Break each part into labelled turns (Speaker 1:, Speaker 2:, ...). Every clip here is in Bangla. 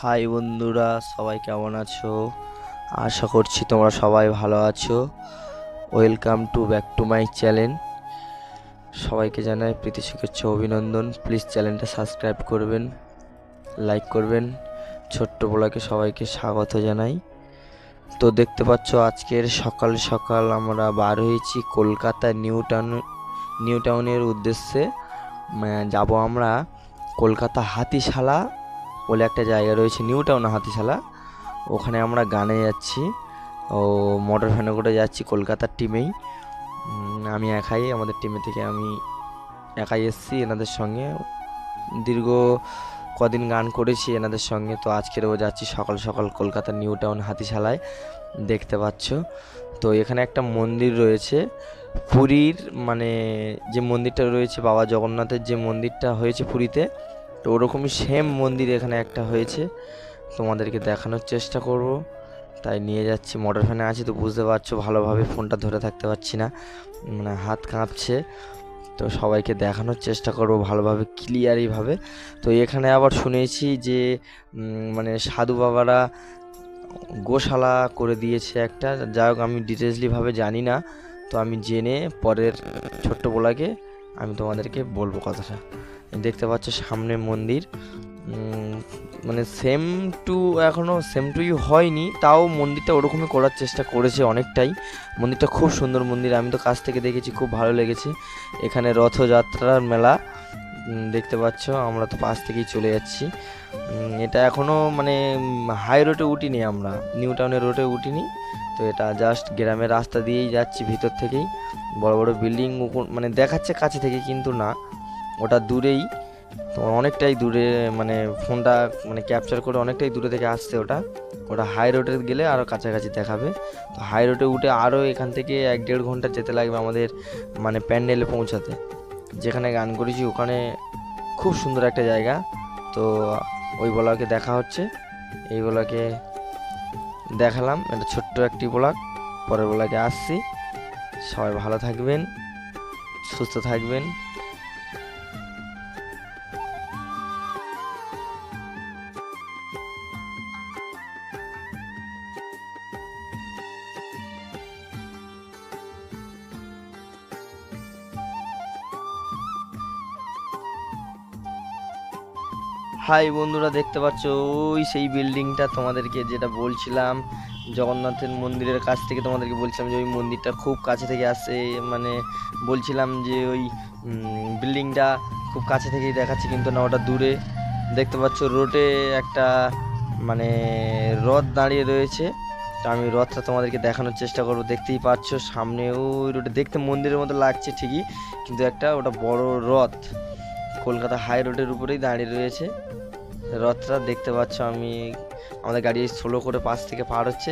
Speaker 1: হাই বন্ধুরা, সবাই কেমন আছো? আশা করছি তোমরা সবাই ভালো আছো। Welcome to back to my channel. সবাইকে জানাই প্রীতি শুভেচ্ছা অভিনন্দন। প্লিজ চ্যানেলটা সাবস্ক্রাইব করবেন, লাইক করবেন। ছোট্ট বলাকে সবাইকে স্বাগত জানাই। তো দেখতে পাচ্ছ আজকের সকাল সকাল আমরা বার হয়েছি কলকাতা নিউ টাউনের উদ্দেশ্যে। যাব আমরা কলকাতা হাতিশালা বলে একটা জায়গা রয়েছে, নিউ টাউন হাতিশালা। ওখানে আমরা গানে যাচ্ছি ও মোটর ভ্যানে করে যাচ্ছি কলকাতার টিমেই। আমি একাই, আমাদের টিমে থেকে আমি একাই এসেছি এনাদের সঙ্গে। দীর্ঘ কদিন গান করেছি এনাদের সঙ্গে, তো আজকেরও যাচ্ছি সকাল সকাল কলকাতা নিউ টাউন হাতিশালায়। দেখতে পাচ্ছ তো এখানে একটা মন্দির রয়েছে পুরীর, মানে যে মন্দিরটা রয়েছে বাবা জগন্নাথের যে মন্দিরটা হয়েছে পুরীতে, তো ওরকমই সেম মন্দির এখানে একটা হয়েছে। তোমাদেরকে দেখানোর চেষ্টা করব, তাই নিয়ে যাচ্ছি। মোটর ভ্যানে আছি তো বুঝতে পারছো, ভালোভাবে ফোনটা ধরে থাকতে পারছি না, মানে হাত কাঁপছে। তো সবাইকে দেখানোর চেষ্টা করব ভালোভাবে, ক্লিয়ারিভাবে। তো এখানে আবার শুনেছি যে মানে সাধু বাবারা গোশালা করে দিয়েছে একটা। যাই হোক, আমি ডিটেলসলিভাবে জানি না, তো আমি জেনে পরের ছোট্ট বলাকে আমি তোমাদেরকে বলবো কথাটা। দেখতে পাচ্ছ সামনে মন্দির, মানে এখনও সেম টুই হয়নি, তাও মন্দিরটা ওরকমই করার চেষ্টা করেছে অনেকটাই। মন্দিরটা খুব সুন্দর মন্দির, আমি তো কাছ থেকে দেখেছি, খুব ভালো লেগেছে। এখানে রথযাত্রার মেলা দেখতে পাচ্ছ, আমরা তো পাশ থেকেই চলে যাচ্ছি। এটা এখনও মানে হাই রোডে উঠিনি, আমরা নিউ টাউনের রোডে উঠিনি। তো এটা জাস্ট গ্রামের রাস্তা দিয়েই যাচ্ছি, ভিতর থেকেই। বড় বড় বিল্ডিং মানে দেখাচ্ছে কাছে থেকে, কিন্তু না, ওটা দূরেই। তো অনেকটাই দূরে, মানে ফোনটা মানে ক্যাপচার করে অনেকটাই দূরে থেকে আসছে ওটা। ওটা হাই রোডে গেলে আরও কাছাকাছি দেখাবে। তো হাই রোডে উঠে আরও এখান থেকে 1-1.5 ঘন্টা যেতে লাগবে আমাদের, মানে প্যান্ডেলে পৌঁছাতে। যেখানে গান করেছি ওখানে খুব সুন্দর একটা জায়গা। তো ওই ব্লগে দেখা হচ্ছে, এই ব্লগে দেখালাম। এটা ছোট্ট একটি ব্লগ, পরের ব্লগে আসছি। সবাই ভালো থাকবেন, সুস্থ থাকবেন। হাই বন্ধুরা, দেখতে পাচ্ছ ওই সেই বিল্ডিংটা, তোমাদেরকে যেটা বলছিলাম জগন্নাথের মন্দিরের কাছ থেকে, তোমাদেরকে বলছিলাম যে ওই মন্দিরটা খুব কাছে থেকে আসছে। মানে বলছিলাম যে ওই বিল্ডিংটা খুব কাছে থেকেই দেখাচ্ছে, কিন্তু না, ওটা দূরে। দেখতে পাচ্ছ রোডে একটা মানে রথ দাঁড়িয়ে রয়েছে। তো আমি রথটা তোমাদেরকে দেখানোর চেষ্টা করবো। দেখতেই পাচ্ছ সামনে ওই রোডে, দেখতে মন্দিরের মতো লাগছে ঠিকই, কিন্তু একটা ওটা বড় রথ কলকাতা হাই রোডের উপরেই দাঁড়িয়ে রয়েছে রথটা। দেখতে পাচ্ছ আমি, আমাদের গাড়ি স্লো করে পাশ থেকে পার হচ্ছে,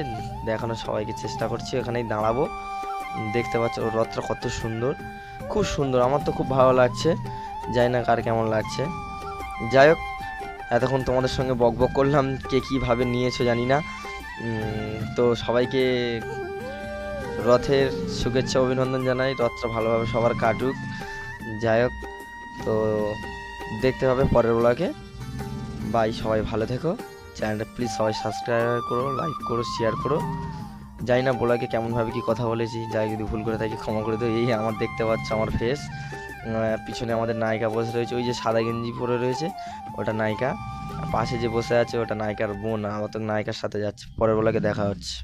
Speaker 1: দেখানোর সবাইকে চেষ্টা করছি। ওখানেই দাঁড়াবো। দেখতে পাচ্ছ রথটা কত সুন্দর, খুব সুন্দর, আমার তো খুব ভালো লাগছে। জানি না কার কেমন লাগছে। যাই হোক, এতক্ষণ তোমাদের সঙ্গে বক বক করলাম, কে কীভাবে নিয়েছো জানি না। তো সবাইকে রথের শুভেচ্ছা অভিনন্দন জানাই। রথটা ভালোভাবে সবার কাটুক। যাই হোক, তো দেখতে হবে পরের ব্লগে। বাই, সবাই ভালো থেকো। চ্যানেলটা প্লিজ সবাই সাবস্ক্রাইব করো, লাইক করো, শেয়ার করো। জানি না ব্লগে কেমনভাবে কি কথা বলেছি, যাই যদি ভুল করে থাকি ক্ষমা করে দিও। এই আমার দেখতে পাচ্ছ আমার ফেস, পিছনে আমাদের নায়িকা বসে রয়েছে, ওই যে সাদা গেঞ্জি পরে রয়েছে ওটা নায়িকা। পাশে যে বসে আছে ওটা নায়িকার বোন, আমার তো নায়িকার সাথে যাচ্ছে। পরের ব্লগে দেখা হচ্ছে।